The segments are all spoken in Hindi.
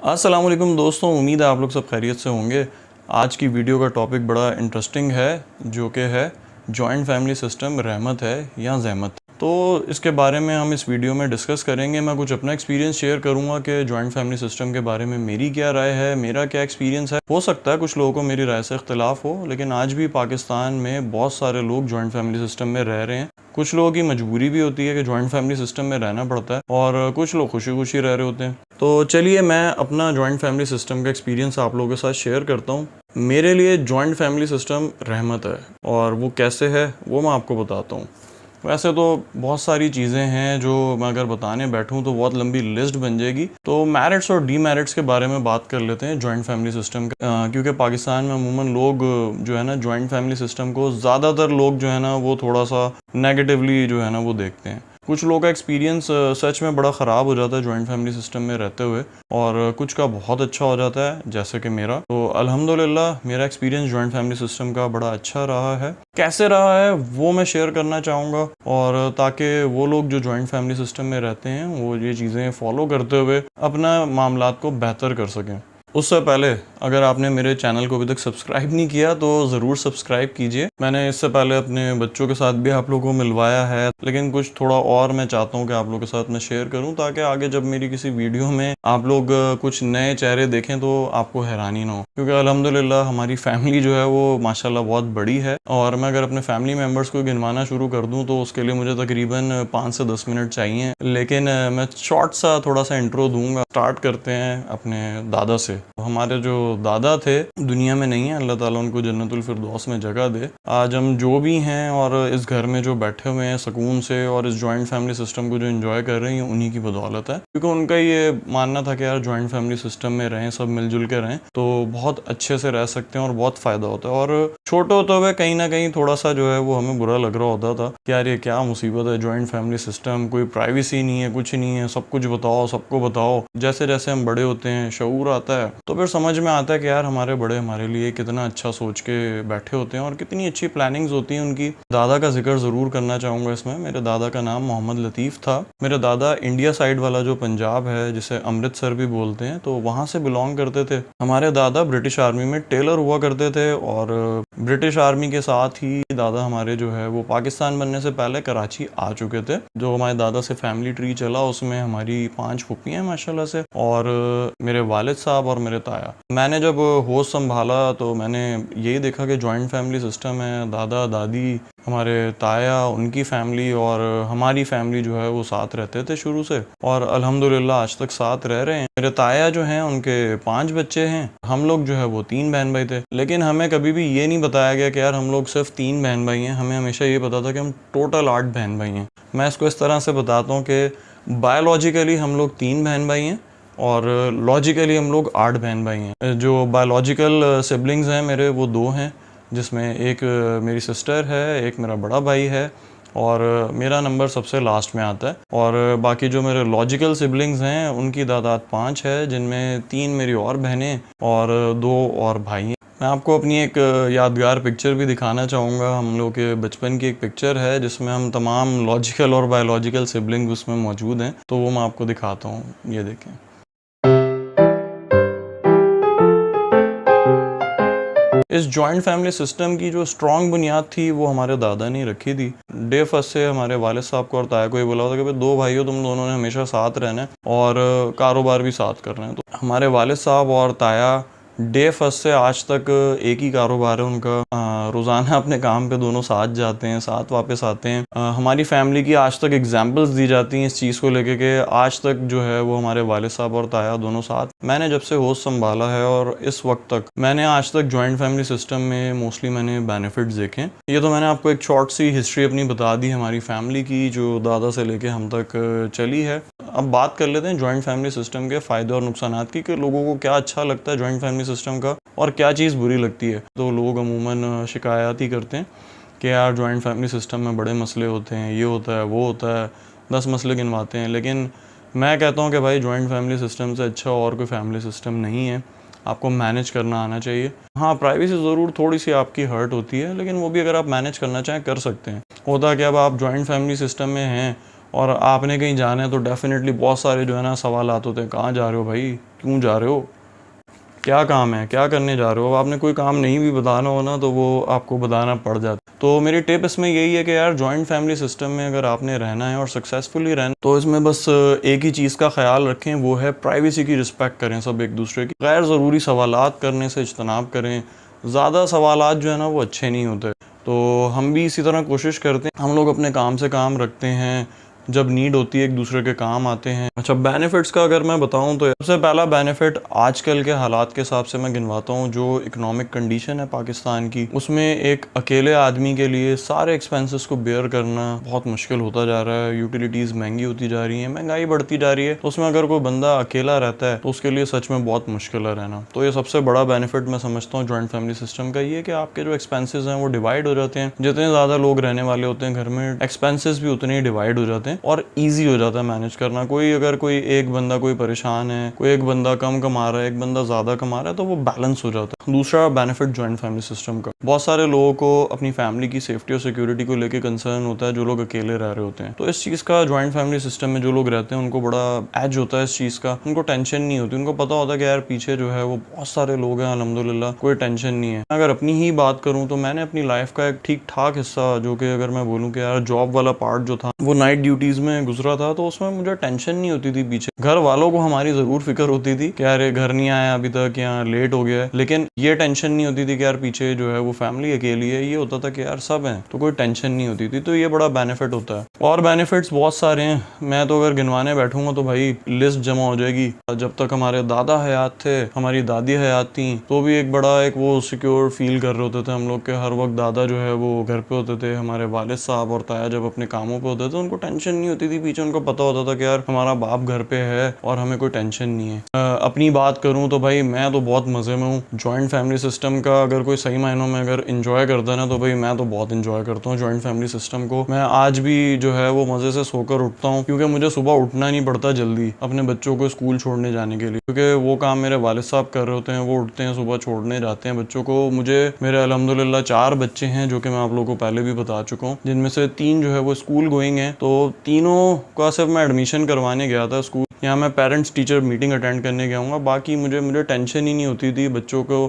अस्सलाम वालेकुम दोस्तों, उम्मीद है आप लोग सब खैरियत से होंगे। आज की वीडियो का टॉपिक बड़ा इंटरेस्टिंग है, जो कि है जॉइंट फैमिली सिस्टम रहमत है या ज़हमत। तो इसके बारे में हम इस वीडियो में डिस्कस करेंगे। मैं कुछ अपना एक्सपीरियंस शेयर करूंगा कि जॉइंट फैमिली सिस्टम के बारे में मेरी क्या राय है, मेरा क्या एक्सपीरियंस है। हो सकता है कुछ लोगों को मेरी राय से इख्तलाफ हो, लेकिन आज भी पाकिस्तान में बहुत सारे लोग जॉइंट फैमिली सिस्टम में रह रहे हैं। कुछ लोगों की मजबूरी भी होती है कि जॉइंट फैमिली सिस्टम में रहना पड़ता है, और कुछ लोग खुशी खुशी रह रहे होते हैं। तो चलिए मैं अपना जॉइंट फैमिली सिस्टम का एक्सपीरियंस आप लोगों के साथ शेयर करता हूँ। मेरे लिए जॉइंट फैमिली सिस्टम रहमत है, और वो कैसे है वो मैं आपको बताता हूँ। वैसे तो बहुत सारी चीज़ें हैं जो मैं अगर बताने बैठूं तो बहुत लंबी लिस्ट बन जाएगी। तो मेरिट्स और डीमेरिट्स के बारे में बात कर लेते हैं जॉइंट फैमिली सिस्टम का, क्योंकि पाकिस्तान में अमूमन लोग जो है ना जॉइंट फैमिली सिस्टम को ज़्यादातर लोग जो है ना वो थोड़ा सा नेगेटिवली जो है ना वो देखते हैं। कुछ लोगों का एक्सपीरियंस सच में बड़ा ख़राब हो जाता है जॉइंट फैमिली सिस्टम में रहते हुए, और कुछ का बहुत अच्छा हो जाता है, जैसे कि मेरा। तो अल्हम्दुलिल्लाह मेरा एक्सपीरियंस जॉइंट फैमिली सिस्टम का बड़ा अच्छा रहा है। कैसे रहा है वो मैं शेयर करना चाहूँगा, और ताकि वो लोग जो जॉइंट फैमिली सिस्टम में रहते हैं वो ये चीज़ें फॉलो करते हुए अपना मामलात को बेहतर कर सकें। उससे पहले अगर आपने मेरे चैनल को अभी तक सब्सक्राइब नहीं किया तो ज़रूर सब्सक्राइब कीजिए। मैंने इससे पहले अपने बच्चों के साथ भी आप लोगों को मिलवाया है, लेकिन कुछ थोड़ा और मैं चाहता हूँ कि आप लोगों के साथ मैं शेयर करूँ, ताकि आगे जब मेरी किसी वीडियो में आप लोग कुछ नए चेहरे देखें तो आपको हैरानी ना हो। क्योंकि अल्हम्दुलिल्लाह हमारी फैमिली जो है वो माशाल्लाह बहुत बड़ी है, और मैं अगर अपने फैमिली मेम्बर्स को गिनवाना शुरू कर दूँ तो उसके लिए मुझे तकरीबन 5 से 10 मिनट चाहिए। लेकिन मैं शॉर्ट सा थोड़ा सा इंट्रो दूंगा। स्टार्ट करते हैं अपने दादा से। हमारे जो दादा थे दुनिया में नहीं है, अल्लाह ताला उनको जन्नतुल फिरदौस में जगह दे। आज हम जो भी हैं और इस घर में जो बैठे हुए हैं सुकून से, और इस जॉइंट फैमिली सिस्टम को जो एंजॉय कर रहे हैं, उन्हीं की बदौलत है। क्योंकि उनका ये मानना था कि यार जॉइंट फैमिली सिस्टम में रहें, सब मिलजुल के रहें तो बहुत अच्छे से रह सकते हैं और बहुत फ़ायदा होता है। और छोटे होते हुए कहीं ना कहीं थोड़ा सा जो है वो हमें बुरा लग रहा होता था कि यार ये क्या मुसीबत है, जॉइंट फैमिली सिस्टम, कोई प्राइवेसी नहीं है, कुछ नहीं है, सब कुछ बताओ, सबको बताओ। जैसे जैसे हम बड़े होते हैं शऊर आता है तो फिर समझ में आता है कि यार हमारे बड़े हमारे लिए कितना अच्छा सोच के बैठे होते हैं और कितनी अच्छी प्लानिंग्स होती हैं उनकी। दादा का जिक्र ज़रूर करना चाहूँगा इसमें। मेरे दादा का नाम मोहम्मद लतीफ़ था। मेरे दादा इंडिया साइड वाला जो पंजाब है, जिसे अमृतसर भी बोलते हैं, तो वहाँ से बिलोंग करते थे। हमारे दादा ब्रिटिश आर्मी में टेलर हुआ करते थे, और ब्रिटिश आर्मी के साथ ही दादा हमारे जो है वो पाकिस्तान बनने से पहले कराची आ चुके थे। जो हमारे दादा से फैमिली ट्री चला उसमें हमारी 5 फूफियाँ हैं माशाल्लाह से, और मेरे वालिद साहब और मेरे ताया। मैंने जब होश संभाला तो मैंने यही देखा कि जॉइंट फैमिली सिस्टम है। दादा दादी, हमारे ताया, उनकी फैमिली और हमारी फैमिली जो है वो साथ रहते थे शुरू से, और अल्हम्दुलिल्लाह आज तक साथ रह रहे हैं। मेरे ताया जो हैं उनके 5 बच्चे हैं। हम लोग जो है वो 3 बहन भाई थे, लेकिन हमें कभी भी ये नहीं बताया गया कि यार हम लोग सिर्फ 3 बहन भाई हैं। हमें हमेशा ये पता था कि हम टोटल 8 बहन भाई हैं। मैं इसको इस तरह से बताता हूँ कि बायोलॉजिकली हम लोग 3 बहन भाई हैं, और लॉजिकली हम लोग 8 बहन भाई हैं। जो बायोलॉजिकल सिबलिंग्स हैं मेरे वो 2 हैं, जिसमें एक मेरी सिस्टर है, एक मेरा बड़ा भाई है, और मेरा नंबर सबसे लास्ट में आता है। और बाकी जो मेरे लॉजिकल सिबलिंग्स हैं उनकी तादाद 5 है, जिनमें 3 मेरी और बहनें और 2 और भाई हैं। मैं आपको अपनी एक यादगार पिक्चर भी दिखाना चाहूँगा। हम लोग के बचपन की एक पिक्चर है जिसमें हम तमाम लॉजिकल और बायोलॉजिकल सिबलिंग उसमें मौजूद हैं, तो वो मैं आपको दिखाता हूँ। ये देखें। इस जॉइंट फैमिली सिस्टम की जो स्ट्रॉन्ग बुनियाद थी वो हमारे दादा ने रखी थी। डे फर्स्ट से हमारे वालिद साहब को और ताया को ये बोला था कि भाई 2 भाई हो, तुम दोनों ने हमेशा साथ रहना है और कारोबार भी साथ करना है। तो हमारे वालिद साहब और ताया डे फर्स्ट से आज तक एक ही कारोबार है उनका। रोज़ाना अपने काम पे दोनों साथ जाते हैं, साथ वापस आते हैं। हमारी फैमिली की आज तक एग्जांपल्स दी जाती हैं इस चीज़ को लेके कि आज तक जो है वो हमारे वालिद साहब और ताया दोनों साथ। मैंने जब से होश संभाला है और इस वक्त तक मैंने आज तक जॉइंट फैमिली सिस्टम में मोस्टली मैंने बेनिफिट्स देखे। ये तो मैंने आपको एक शॉर्ट सी हिस्ट्री अपनी बता दी हमारी फैमिली की, जो दादा से लेके हम तक चली है। अब बात कर लेते हैं जॉइंट फैमिली सिस्टम के फ़ायदे और नुकसानात की, कि लोगों को क्या अच्छा लगता है जॉइंट फैमिली सिस्टम का और क्या चीज़ बुरी लगती है। तो लोग अमूमन शिकायत ही करते हैं कि यार जॉइंट फैमिली सिस्टम में बड़े मसले होते हैं, ये होता है, वो होता है, 10 मसले गिनवाते हैं। लेकिन मैं कहता हूँ कि भाई जॉइंट फैमिली सिस्टम से अच्छा और कोई फैमिली सिस्टम नहीं है। आपको मैनेज करना आना चाहिए। हाँ, प्राइवेसी ज़रूर थोड़ी सी आपकी हर्ट होती है, लेकिन वो भी अगर आप मैनेज करना चाहें कर सकते हैं। होता है कि अब आप जॉइंट फैमिली सिस्टम में हैं और आपने कहीं जाना है तो डेफिनेटली बहुत सारे जो है ना सवाल आते होते हैं, कहाँ जा रहे हो भाई, क्यों जा रहे हो, क्या काम है, क्या करने जा रहे हो। आपने कोई काम नहीं भी बताना हो ना तो वो आपको बताना पड़ जाता है। तो मेरी टिप इसमें यही है कि यार जॉइंट फैमिली सिस्टम में अगर आपने रहना है और सक्सेसफुली रहना तो इसमें बस एक ही चीज़ का ख्याल रखें, वो है प्राइवेसी की रिस्पेक्ट करें सब एक दूसरे की। गैर ज़रूरी सवालात करने से इज्तनाब करें। ज़्यादा सवालात जो है ना वो अच्छे नहीं होते। तो हम भी इसी तरह कोशिश करते हैं, हम लोग अपने काम से काम रखते हैं, जब नीड होती है एक दूसरे के काम आते हैं। अच्छा, बेनिफिट्स का अगर मैं बताऊं तो सबसे पहला बेनिफिट आजकल के हालात के हिसाब से मैं गिनवाता हूं, जो इकोनॉमिक कंडीशन है पाकिस्तान की, उसमें एक अकेले आदमी के लिए सारे एक्सपेंसेस को बेयर करना बहुत मुश्किल होता जा रहा है। यूटिलिटीज़ महंगी होती जा रही हैं, महंगाई बढ़ती जा रही है, तो उसमें अगर कोई बंदा अकेला रहता है तो उसके लिए सच में बहुत मुश्किल है रहना। तो ये सबसे बड़ा बेनिफिट मैं समझता हूँ जॉइंट फैमिली सिस्टम का, ये कि आपके जो एक्सपेंसेस हैं वो डिवाइड हो जाते हैं। जितने ज़्यादा लोग रहने वाले होते हैं घर में, एक्सपेंसेस भी उतने ही डिवाइड हो जाते हैं और ईजी हो जाता है मैनेज करना। अगर कोई एक बंदा कोई परेशान है, कोई एक बंदा कम कमा रहा है, एक बंदा ज़्यादा कमा रहा है, तो वो बैलेंस हो जाता है। दूसरा बेनिफिट जॉइंट फैमिली सिस्टम का, बहुत सारे लोगों को अपनी फैमिली की सेफ्टी और सिक्योरिटी को लेकर कंसर्न होता है जो लोग अकेले रह रहे होते हैं। तो इस चीज़ का जॉइंट फैमिली सिस्टम में जो लोग रहते हैं उनको बड़ा एज होता है इस चीज़ का, उनको टेंशन नहीं होती। उनको पता होता है कि यार पीछे जो है वो बहुत सारे लोग हैं, अल्हम्दुलिल्लाह कोई टेंशन नहीं है। अगर अपनी ही बात करूँ तो मैंने अपनी लाइफ का एक ठीक ठाक हिस्सा, जो कि अगर मैं बोलूँ कि यार जॉब वाला पार्ट जो था वो नाइट ड्यूटीज़ में गुजरा था, तो उसमें मुझे टेंशन नहीं होती थी। पीछे घर वालों को हमारी ज़रूर फिक्र होती थी कि यार ये घर नहीं आया अभी तक, या लेट हो गया है, लेकिन ये टेंशन नहीं होती थी कि यार पीछे जो है वो फैमिली अकेली है। ये होता था कि यार सब हैं, तो कोई टेंशन नहीं होती थी। तो ये बड़ा बेनिफिट होता है। और बेनिफिट्स बहुत सारे हैं, मैं तो अगर गिनवाने बैठूंगा तो भाई लिस्ट जमा हो जाएगी। जब तक हमारे दादा हयात थे, हमारी दादी हयात थी, तो भी एक बड़ा एक वो सिक्योर फील कर रहे होते थे हम लोग के। हर वक्त दादा जो है वो घर पे होते थे, हमारे वालिद साहब और ताया जब अपने कामों पे होते थे उनको टेंशन नहीं होती थी पीछे। उनको पता होता था कि यार हमारा बाप घर पे है और हमें कोई टेंशन नहीं है। अपनी बात करूं तो भाई मैं तो बहुत मज़े में हूँ। जॉइंट फैमिली सिस्टम का अगर कोई सही मायनों में अगर इंजॉय करता है ना, तो भाई मैं तो बहुत इंजॉय करता हूँ जॉइंट फैमिली सिस्टम को। मैं आज भी जो है वो मज़े से सोकर उठता हूँ, क्योंकि मुझे सुबह उठना नहीं पड़ता जल्दी अपने बच्चों को स्कूल छोड़ने जाने के लिए, क्योंकि वो काम मेरे वालिद साहब कर रहे होते हैं। वो उठते हैं सुबह, छोड़ने जाते हैं बच्चों को। मुझे मेरे अल्हम्दुलिल्लाह 4 बच्चे हैं, जो कि मैं आप लोगों को पहले भी बता चुका हूँ, जिनमें से 3 जो है वो स्कूल गोइंग हैं। तो तीनों का सिर्फ मैं एडमिशन करवाने गया था स्कूल, यहाँ मैं पेरेंट्स टीचर मीटिंग अटेंड करने गया हूँ। बाकी मुझे टेंशन ही नहीं होती थी बच्चों को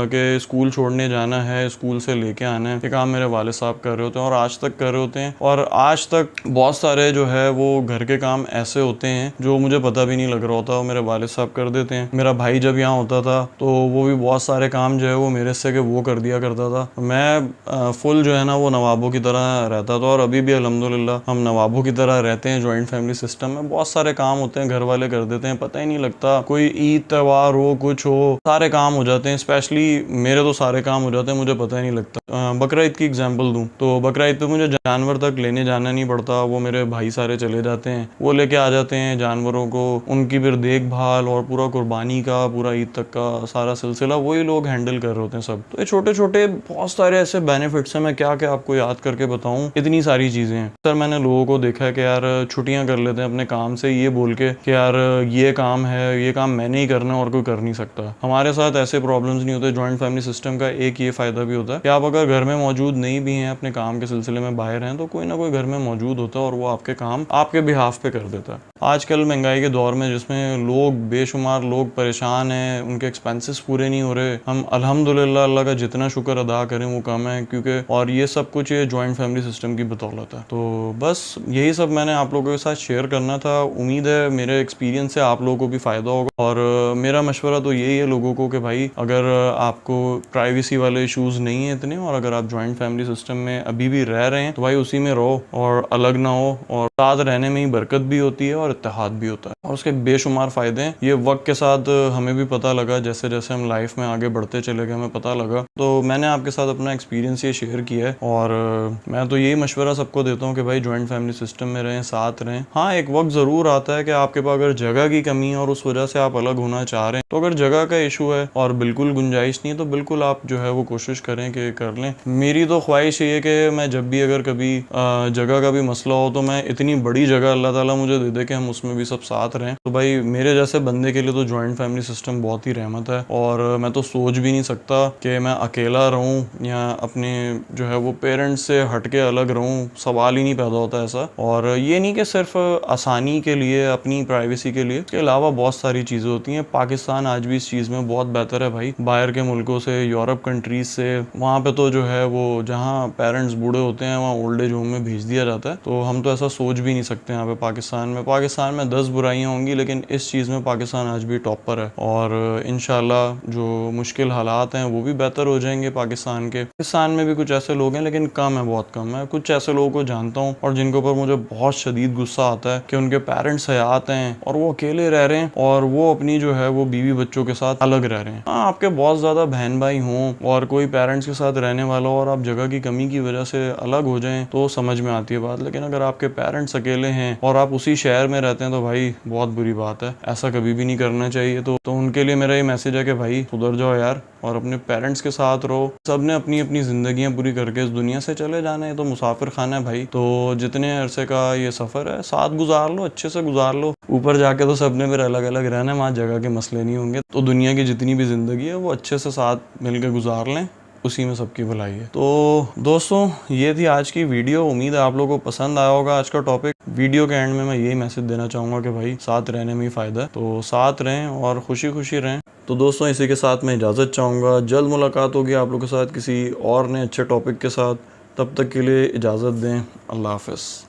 के स्कूल छोड़ने जाना है, स्कूल से लेके आना है। ये काम मेरे वालिद साहब कर रहे होते हैं और आज तक कर रहे होते हैं। और आज तक बहुत सारे जो है वो घर के काम ऐसे होते हैं जो मुझे पता भी नहीं लग रहा होता, वो मेरे वालिद साहब कर देते हैं। मेरा भाई जब यहाँ होता था तो वो भी बहुत सारे काम जो है वो मेरे से वो कर दिया करता था। मैं फुल जो है ना वो नवाबों की तरह रहता था, और अभी भी अल्हम्दुलिल्लाह हम नवाबों की तरह रहते हैं। जॉइंट फैमिली सिस्टम में बहुत सारे काम होते हैं घर वाले कर देते हैं, पता ही नहीं लगता। कोई ईद त्योहार हो, कुछ हो, सारे काम हो जाते हैं। स्पेशली मेरे तो सारे काम हो जाते हैं, मुझे पता ही नहीं लगता। बकरा ईद की एग्जांपल दूं तो बकरा ईद पे मुझे जानवर तक लेने जाना नहीं पड़ता, वो मेरे भाई सारे चले जाते हैं, वो लेके आ जाते हैं जानवरों को। उनकी फिर देखभाल और पूरा कुर्बानी का, पूरा ईद तक का सारा सिलसिला वही लोग हैंडल कर रहे होते हैं सब। तो ये छोटे छोटे बहुत सारे ऐसे बेनिफिट्स हैं, मैं क्या क्या आपको याद करके बताऊं, इतनी सारी चीजें हैं। सर मैंने लोगों को देखा है कि यार छुट्टियां कर लेते हैं अपने काम से, ये बोल के कि यार ये काम है, ये काम मैंने ही करना और कोई कर नहीं सकता। हमारे साथ ऐसे प्रॉब्लम्स नहीं होते। जॉइंट फैमिली सिस्टम का एक ये फायदा भी होता है कि आप अगर घर में मौजूद नहीं भी हैं, अपने काम के सिलसिले में बाहर हैं, तो कोई ना कोई घर में मौजूद होता है और वो आपके काम आपके बिहाफ पे कर देता है। आजकल महंगाई के दौर में जिसमें लोग बेशुमार लोग परेशान हैं, उनके एक्सपेंसेस पूरे नहीं हो रहे, हम अल्हम्दुलिल्लाह अल्लाह का जितना शुक्र अदा करें वो कम है, क्योंकि और ये सब कुछ ये जॉइंट फैमिली सिस्टम की बदौलत है। तो बस यही सब मैंने आप लोगों के साथ शेयर करना था। उम्मीद है मेरे एक्सपीरियंस से आप लोगों को भी फ़ायदा होगा। और मेरा मशवरा तो यही है लोगों को कि भाई अगर आपको प्राइवेसी वाले इश्यूज़ नहीं है इतने, और अगर आप जॉइंट फैमिली सिस्टम में अभी भी रह रहे हैं, तो भाई उसी में रहो और अलग ना हो। और साथ रहने में ही बरकत भी होती है और इत्तेहाद भी होता है, और उसके बेशुमार फ़ायदे हैं। ये वक्त के साथ हमें भी पता लगा, जैसे जैसे हम लाइफ में आगे बढ़ते चले गए हमें पता लगा। तो मैंने आपके साथ अपना एक्सपीरियंस ये शेयर किया है। और मैं तो यही मशवरा सबको देता हूँ कि भाई जॉइंट फैमिली सिस्टम में रहें, साथ रहें। हाँ, एक वक्त ज़रूर आता है कि आपके पास अगर जगह की कमी है और उस वजह से आप अलग होना चाह रहे हैं, तो अगर जगह का इशू है और बिल्कुल गुंजाइश नहीं है, तो बिल्कुल आप जो है वो कोशिश करें कि कर लें। मेरी तो ख्वाहिश ये है कि मैं जब भी अगर कभी जगह का भी मसला हो, तो मैं इतनी बड़ी जगह अल्लाह ताला मुझे दे दे कि हम उसमें भी सब साथ रहें। तो भाई मेरे जैसे बंदे के लिए तो जॉइंट फैमिली सिस्टम बहुत ही रहमत है। और मैं तो सोच भी नहीं सकता कि मैं अकेला रहूं या अपने जो है वो पेरेंट्स से हट के अलग रहूं, सवाल ही नहीं पैदा होता ऐसा। और ये नहीं कि सिर्फ आसानी के लिए, अपनी प्राइवेसी के लिए। इसके अलावा बहुत सारी चीज़ें होती हैं। पाकिस्तान आज भी इस चीज़ में बहुत बेहतर है भाई, बाहर के मुल्कों से, यूरोप कंट्रीज से। वहाँ पे तो जो है वो जहाँ पेरेंट्स बूढ़े होते हैं वहाँ ओल्ड एज होम में भेज दिया जाता है। तो हम तो ऐसा सोच भी नहीं सकते यहाँ पे पाकिस्तान में 10 बुराइयाँ होंगी, लेकिन इस चीज़ में पाकिस्तान आज भी टॉप पर है। और इंशाल्लाह जो मुश्किल हालात हैं वो भी बेहतर हो जाएंगे पाकिस्तान के। पाकिस्तान में भी कुछ ऐसे लोग हैं, लेकिन कम है, बहुत कम है। कुछ ऐसे लोगों को जानता हूँ और जिनके ऊपर मुझे बहुत शदीद गुस्सा आता है कि उनके पेरेंट्स हयात हैं और वो अकेले रह रहे हैं और वो अपनी जो है वो बीवी बच्चों के साथ अलग रह रहे हैं। हाँ, आपके बहुत ज़्यादा बहन भाई हों और कोई पेरेंट्स के साथ रहने वाला हो और आप जगह की कमी की वजह से अलग हो जाएं तो समझ में आती है बात। लेकिन अगर आपके पेरेंट्स अकेले हैं और आप उसी शहर में रहते हैं तो भाई बहुत बुरी बात है, ऐसा कभी भी नहीं करना चाहिए। तो उनके लिए मेरा ये मैसेज है कि भाई सुधर जाओ यार और अपने पेरेंट्स के साथ रहो। सब ने अपनी अपनी जिंदगियां पूरी करके इस दुनिया से चले जाना है, तो मुसाफिर खाना है भाई। तो जितने अरसे का ये सफ़र है साथ गुजार लो, अच्छे से गुजार लो। ऊपर जाके तो सब ने फिर अलग अलग रहना है, वहाँ जगह के मसले नहीं होंगे। तो दुनिया की जितनी भी ज़िंदगी है वो अच्छे से साथ मिल के गुजार लें, उसी में सबकी भलाई है। तो दोस्तों ये थी आज की वीडियो। उम्मीद है आप लोगों को पसंद आया होगा आज का टॉपिक। वीडियो के एंड में मैं यही मैसेज देना चाहूँगा कि भाई साथ रहने में ही फ़ायदा है, तो साथ रहें और खुशी खुशी रहें। तो दोस्तों इसी के साथ मैं इजाज़त चाहूँगा। जल्द मुलाकात होगी आप लोगों के साथ किसी और नए अच्छे टॉपिक के साथ। तब तक के लिए इजाज़त दें। अल्लाह हाफ़िज़।